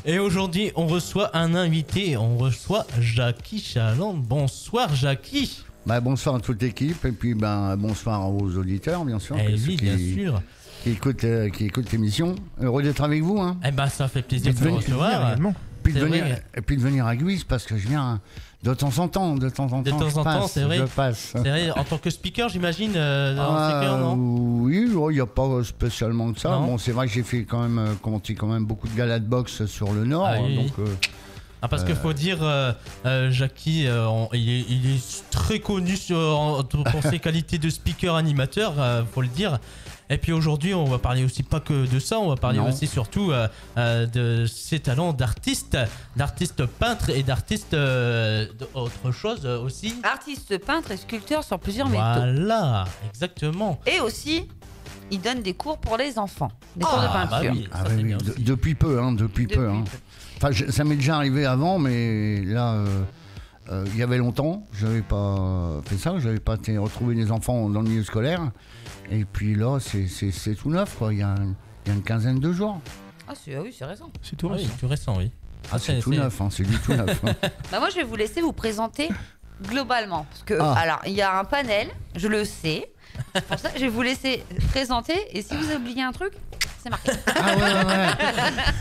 Et aujourd'hui, on reçoit un invité. On reçoit Jackie Chalande. Bonsoir, Jackie. Bonsoir à toute l'équipe et puis bonsoir aux auditeurs, bien sûr. Eh oui, bien sûr. Qui écoutent l'émission. Heureux d'être avec vous. Hein. Eh ben, ça fait plaisir de vous recevoir. Et puis de venir à Guise parce que je viens de temps en temps. De temps en temps, c'est vrai. Je passe. C'est vrai, en tant que speaker, j'imagine, non oui, il n'y a pas spécialement que ça. Non. Bon, c'est vrai que j'ai fait quand même beaucoup de galas de boxe sur le Nord. Ah, oui. Donc, parce qu'il faut dire, Jackie, il est très connu pour ses qualités de speaker animateur, faut le dire. Et puis aujourd'hui, on va parler aussi pas que de ça, on va parler aussi surtout de ses talents d'artiste peintre et d'artiste autre chose aussi. Artiste peintre et sculpteur sur plusieurs métaux. Voilà, exactement. Et aussi, il donne des cours pour les enfants, des cours de peinture. Bah oui, ça, c'est bien aussi. Depuis peu. Enfin, ça m'est déjà arrivé avant, mais là, il y avait longtemps, j'avais pas fait ça, j'avais pas été retrouver les enfants dans le milieu scolaire. Et puis là, c'est tout neuf, quoi. Il y a une quinzaine de jours. Oui, c'est récent. C'est tout récent. Oui, tout récent, oui. C'est tout neuf, c'est du tout neuf. Moi, je vais vous laisser vous présenter globalement. Parce que, alors, il y a un panel, je le sais. Pour ça, je vais vous laisser présenter. Et si vous oubliez un truc, c'est marqué. Ouais.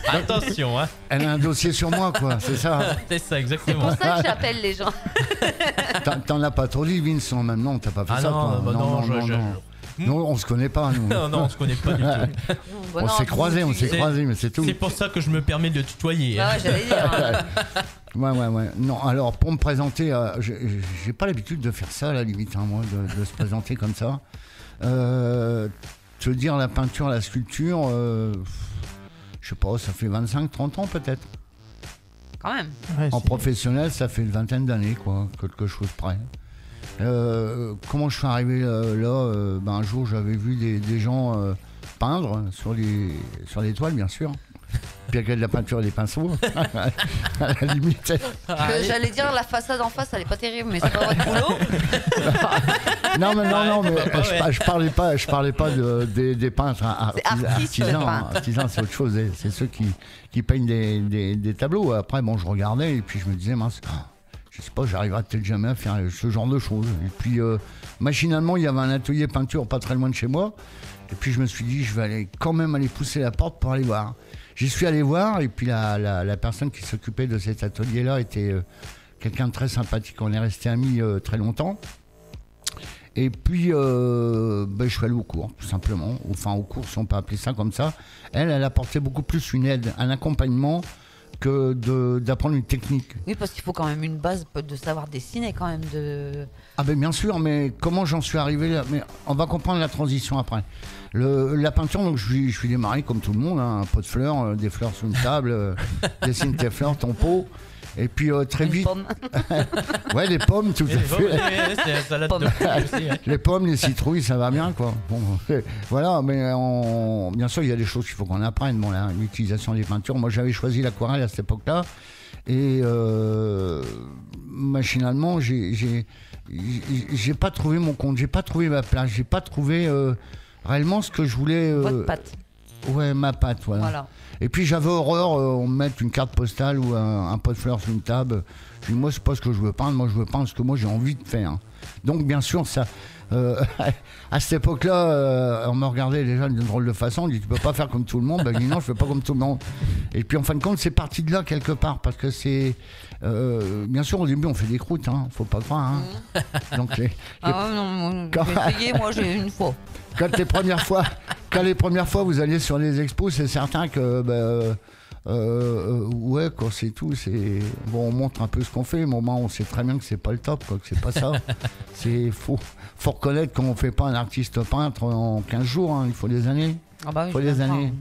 Attention, hein. Elle a un dossier sur moi, quoi, c'est ça. C'est ça, C'est exactement. pour ça que j'appelle les gens. T'en as pas trop dit, Vincent, maintenant, t'as pas fait ça, toi. Non. Non, on se connaît pas, nous. Non, on se connaît pas du tout. On s'est croisés, mais c'est tout. C'est pour ça que je me permets de tutoyer. Ouais, j'allais dire. Ouais. Non, alors pour me présenter, j'ai pas l'habitude de faire ça, à la limite, moi, de se présenter comme ça. Te dire la peinture, la sculpture, je sais pas, ça fait 25-30 ans peut-être. Quand même. Ouais, en professionnel, ça fait une vingtaine d'années, quoi, quelque chose près. Comment je suis arrivé là, un jour, j'avais vu des gens peindre sur les toiles, bien sûr. Puis avec de la peinture et des pinceaux, à la limite. J'allais dire la façade en face, elle est pas terrible, mais c'est pas votre boulot. Non, mais je parlais pas des peintres artisans, c'est autre chose. C'est ceux qui peignent des tableaux. Après, je regardais et puis je me disais, mince, je sais pas, j'arriverai peut-être jamais à faire ce genre de choses. Et puis, machinalement, il y avait un atelier peinture pas très loin de chez moi. Et puis, je me suis dit, je vais quand même aller pousser la porte pour aller voir. J'y suis allé voir, et puis la personne qui s'occupait de cet atelier-là était quelqu'un de très sympathique. On est resté amis très longtemps. Et puis, je suis allé au cours, tout simplement. Enfin, au cours, si on peut appeler ça comme ça. Elle apportait beaucoup plus une aide, un accompagnement que d'apprendre une technique. Oui, parce qu'il faut quand même une base de savoir dessiner quand même. Bien sûr, mais comment j'en suis arrivé là? Mais on va comprendre la transition après. La peinture, donc je suis démarré comme tout le monde, un pot de fleurs, des fleurs sur une table, dessine tes fleurs, ton pot. Et puis très vite. Pomme. Ouais, les pommes, tout à fait. C'est la salade de fruits aussi. Ouais. Les pommes, les citrouilles, ça va bien, quoi. Bon, voilà, mais bien sûr, il y a des choses qu'il faut qu'on apprenne. L'utilisation des peintures. Moi, j'avais choisi l'aquarelle à cette époque-là. Et machinalement, j'ai pas trouvé mon compte, j'ai pas trouvé ma place, j'ai pas trouvé réellement ce que je voulais. Votre patte. Ouais, ma patte, voilà. Et puis j'avais horreur, on me mette une carte postale ou un pot de fleurs sur une table. Je dis, moi, c'est pas ce que je veux peindre, moi, je veux peindre ce que moi j'ai envie de faire. Donc, bien sûr, ça. À cette époque-là, on me regardait déjà d'une drôle de façon. On dit, tu peux pas faire comme tout le monde. Je dis, non, je fais pas comme tout le monde. Et puis, en fin de compte, c'est parti de là quelque part. Parce que c'est. Bien sûr, au début, on fait des croûtes, faut pas croire. Donc, non, j'ai essayé, moi, j'ai une fois. Quand les premières fois, vous alliez sur les expos, c'est certain que. Ouais, quoi, c'est tout. On montre un peu ce qu'on fait, mais au moins on sait très bien que c'est pas le top, quoi, que c'est pas ça. Faut reconnaître qu'on fait pas un artiste peintre en 15 jours, il faut des années. Il faut des années.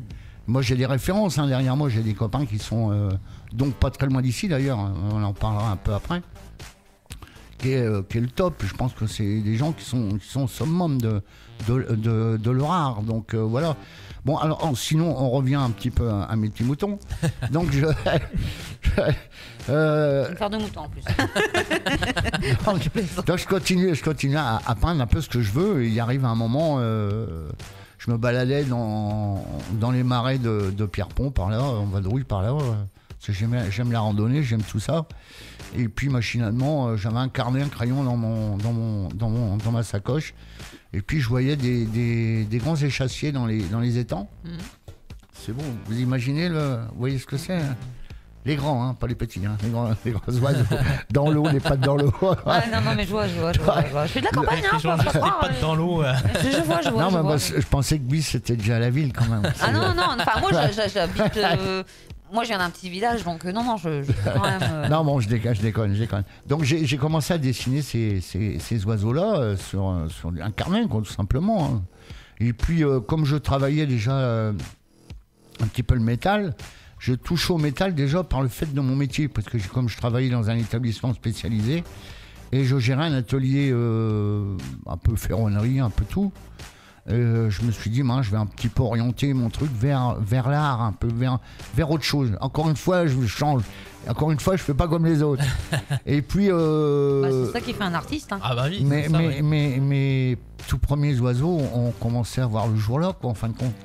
Moi, j'ai des références, derrière moi, j'ai des copains qui sont donc pas très loin d'ici d'ailleurs, on en parlera un peu après. Qui est le top. Je pense que c'est des gens qui sont au summum de leur art. Donc voilà. Bon, alors sinon, on revient un petit peu à mes petits moutons. Donc Une paire de moutons en plus. donc je continue à peindre un peu ce que je veux. Et il arrive un moment, je me baladais dans les marais de Pierrepont, par là, en vadrouille, par là. J'aime la randonnée, j'aime tout ça. Et puis machinalement, j'avais un carnet, un crayon dans ma sacoche. Et puis je voyais des grands échassiers dans les étangs. C'est bon, vous imaginez, vous voyez ce que c'est, hein? Les grands, hein, pas les petits, hein, les grands oiseaux dans l'eau, les pattes dans l'eau. Non, mais je vois. Je suis de la campagne, hein, les pattes dans l'eau. Je vois. Non, mais moi, je pensais que Bis c'était déjà la ville quand même. Non, enfin moi j'habite. Moi je viens d'un petit village, donc non, je quand même. Non, bon, je déconne. Donc j'ai commencé à dessiner ces oiseaux-là sur un carnet, quoi, tout simplement. Hein. Et puis, comme je travaillais déjà un petit peu le métal, je touche au métal déjà par le fait de mon métier, parce que comme je travaillais dans un établissement spécialisé et je gérais un atelier un peu ferronnerie, un peu tout, je me suis dit, je vais un petit peu orienter mon truc vers l'art, un peu vers autre chose. Encore une fois, je change. Encore une fois, je fais pas comme les autres. Et puis, c'est ça qui fait un artiste. Hein. Ah bah oui. Mes tout premiers oiseaux ont commencé à voir le jour là, quoi, en fin de compte.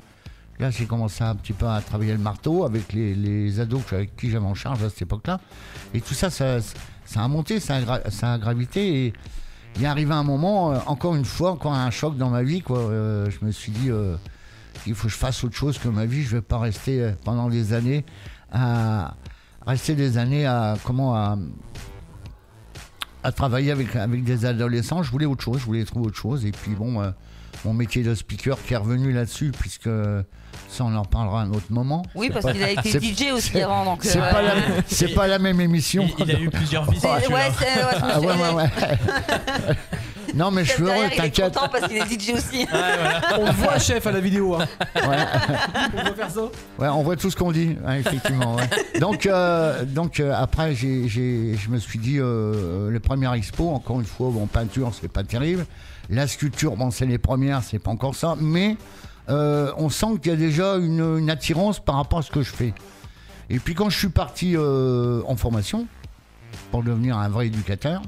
Là, j'ai commencé un petit peu à travailler le marteau avec les ados avec qui j'avais en charge à cette époque-là. Et tout ça, ça a monté, ça a gravité. Et il est arrivé un moment, encore une fois, encore un choc dans ma vie, quoi. Je me suis dit, il faut que je fasse autre chose que ma vie. Je ne vais pas rester pendant des années à travailler avec des adolescents. Je voulais autre chose, je voulais trouver autre chose. Et puis bon, mon métier de speaker qui est revenu là-dessus, puisque ça on en parlera à un autre moment. Oui, parce qu'il a été DJ aussi avant. Donc c'est pas la même émission. Il a eu plusieurs vies. Non, mais je suis heureux, t'inquiète. Il est content parce qu'il est DJ aussi. On le voit, chef, à la vidéo. Hein. On voit faire ça. Ouais, on voit tout ce qu'on dit, effectivement. Ouais. Donc après, je me suis dit, les premières expos, encore une fois, peinture, c'est pas terrible. La sculpture, c'est les premières, c'est pas encore ça. Mais on sent qu'il y a déjà une attirance par rapport à ce que je fais. Et puis quand je suis parti en formation, pour devenir un vrai éducateur,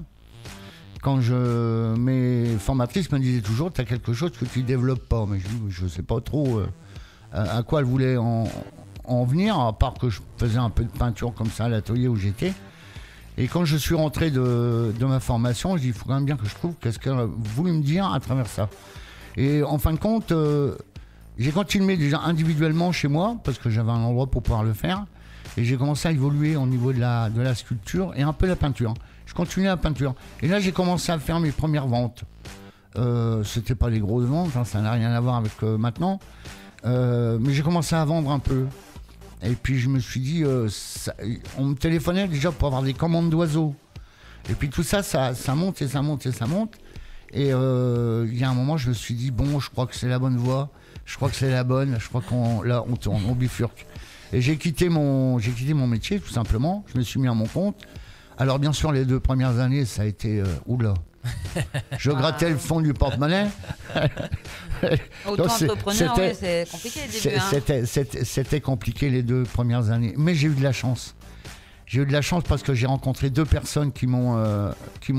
mes formatrices me disaient toujours, tu as quelque chose que tu ne développes pas. Mais je ne sais pas trop à quoi elles voulaient en venir, à part que je faisais un peu de peinture comme ça à l'atelier où j'étais. Et quand je suis rentré de ma formation, je dis, il faut quand même bien que je trouve qu'est-ce qu'elle voulait me dire à travers ça. Et en fin de compte, j'ai continué déjà individuellement chez moi, parce que j'avais un endroit pour pouvoir le faire. Et j'ai commencé à évoluer au niveau de la sculpture et un peu la peinture. Je continuais la peinture. Et là, j'ai commencé à faire mes premières ventes. C'était pas des grosses ventes, ça n'a rien à voir avec maintenant. Mais j'ai commencé à vendre un peu. Et puis je me suis dit, on me téléphonait déjà pour avoir des commandes d'oiseaux. Et puis tout ça monte et ça monte et ça monte. Et il y a un moment, je me suis dit, bon, je crois que c'est la bonne voie. Je crois que c'est la bonne. Je crois on tourne, on bifurque. Et j'ai quitté mon métier, tout simplement. Je me suis mis à mon compte. Alors, bien sûr, les 2 premières années, ça a été... oula. Je grattais le fond du porte-monnaie. Auto-entrepreneur, c'est compliqué le début. C'était compliqué les 2 premières années. Mais j'ai eu de la chance. J'ai eu de la chance parce que j'ai rencontré 2 personnes qui m'ont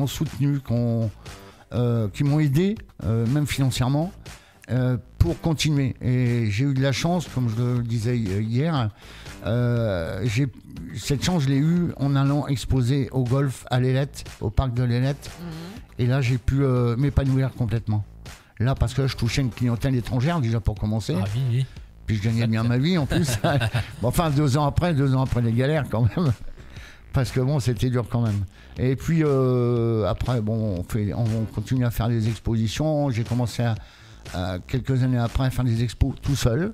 soutenu, qui m'ont aidé, même financièrement, pour continuer. Et j'ai eu de la chance, comme je le disais hier, cette chance je l'ai eue en allant exposer au golf à l'Ailette, au parc de l'Ailette. Et là j'ai pu m'épanouir complètement. Là parce que je touchais une clientèle étrangère déjà pour commencer. Ah oui. Puis je gagnais bien ma vie en plus. Enfin 2 ans après les galères quand même. Parce que bon, c'était dur quand même. Et puis après, bon, on continue à faire des expositions. J'ai commencé quelques années après à faire des expos tout seul.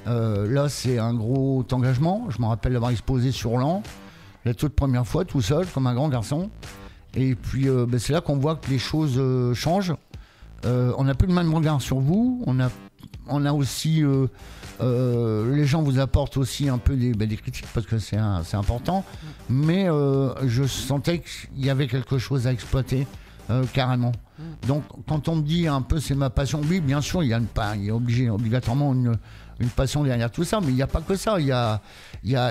Là, c'est un gros engagement. Je me rappelle d'avoir exposé sur l'an, la toute première fois, tout seul, comme un grand garçon. Et puis, c'est là qu'on voit que les choses changent. On n'a plus le même regard sur vous. On a aussi... les gens vous apportent aussi un peu des critiques parce que c'est important. Mais je sentais qu'il y avait quelque chose à exploiter carrément. Donc, quand on me dit un peu c'est ma passion, oui, bien sûr, il y a obligatoirement une passion derrière tout ça, mais il n'y a pas que ça. Il y a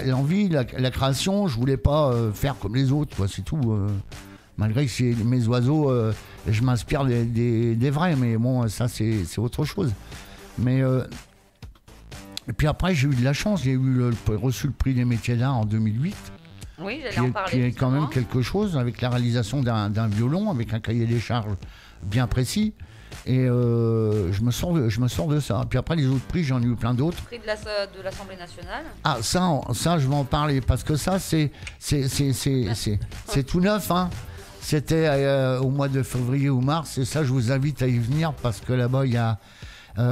l'envie, la création. Je voulais pas faire comme les autres, quoi, c'est tout. Malgré que c'est mes oiseaux, je m'inspire des vrais, mais bon, ça c'est autre chose. Mais Et puis après, j'ai eu de la chance. J'ai reçu le prix des métiers d'art en 2008. Oui, j'allais en parler. Qui est quand même quelque chose, avec la réalisation d'un violon, avec un cahier des charges bien précis. Et je me sors de ça. Puis après, les autres prix, j'en ai eu plein d'autres. Prix de l'Assemblée nationale. Ah, ça, je vais en parler, parce que ça, c'est tout neuf, hein. C'était au mois de février ou mars, et ça, je vous invite à y venir, parce que là-bas, il y a...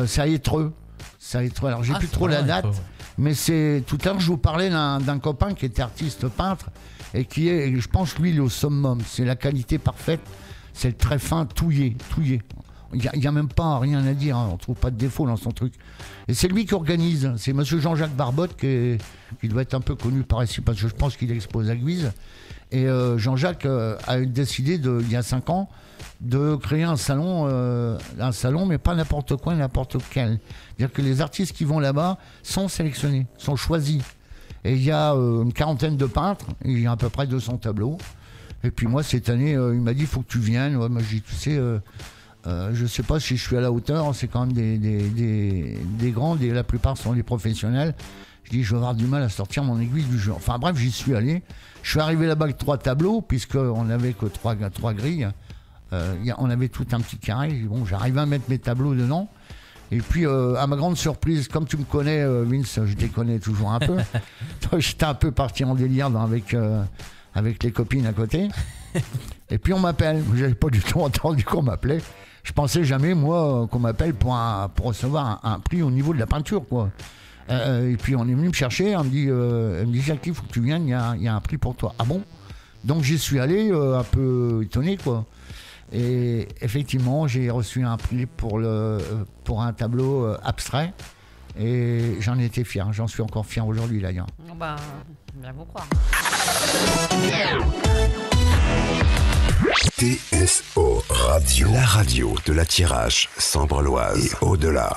c'est à Étreux. Alors, j'ai plus trop la date, mais c'est... Tout à l'heure, je vous parlais d'un copain qui était artiste peintre, et qui est, je pense, lui, il est au summum. C'est la qualité parfaite, c'est le très fin, touillé. Il n'y a même pas rien à dire, hein. On ne trouve pas de défaut dans son truc. Et c'est lui qui organise, c'est monsieur Jean-Jacques Barbotte, qui doit être un peu connu par ici, parce que je pense qu'il expose à Guise. Et Jean-Jacques a décidé, il y a 5 ans, de créer un salon, mais pas n'importe quoi, n'importe quel. C'est-à-dire que les artistes qui vont là-bas sont sélectionnés, sont choisis. Et il y a une 40aine de peintres, et il y a à peu près 200 tableaux. Et puis moi, cette année, il m'a dit, il faut que tu viennes. Ouais, moi, j'ai dit, tu sais... je sais pas si je suis à la hauteur, c'est quand même des grands, la plupart sont des professionnels. Je dis, je vais avoir du mal à sortir mon aiguille du jeu. Enfin bref, j'y suis allé. Je suis arrivé là-bas avec 3 tableaux, puisqu'on n'avait que 3 grilles. On avait tout un petit carré. Bon, j'arrivais à mettre mes tableaux dedans. Et puis, à ma grande surprise, comme tu me connais, Vince, je te connais toujours un peu. J'étais un peu parti en délire avec les copines à côté. Et puis on m'appelle. J'avais pas du tout entendu qu'on m'appelait. Je pensais jamais, moi, qu'on m'appelle pour recevoir un prix au niveau de la peinture, quoi. Et puis on est venu me chercher. Elle me dit Jacques, il faut que tu viennes, il y a un prix pour toi. Ah bon? Donc j'y suis allé, un peu étonné, quoi. Et effectivement, j'ai reçu un prix pour un tableau abstrait. Et j'en étais fier. J'en suis encore fier aujourd'hui, d'ailleurs. Bah, bien vous croire. TSO Radio, la radio de la Thiérache, Sambre-Loise et au-delà.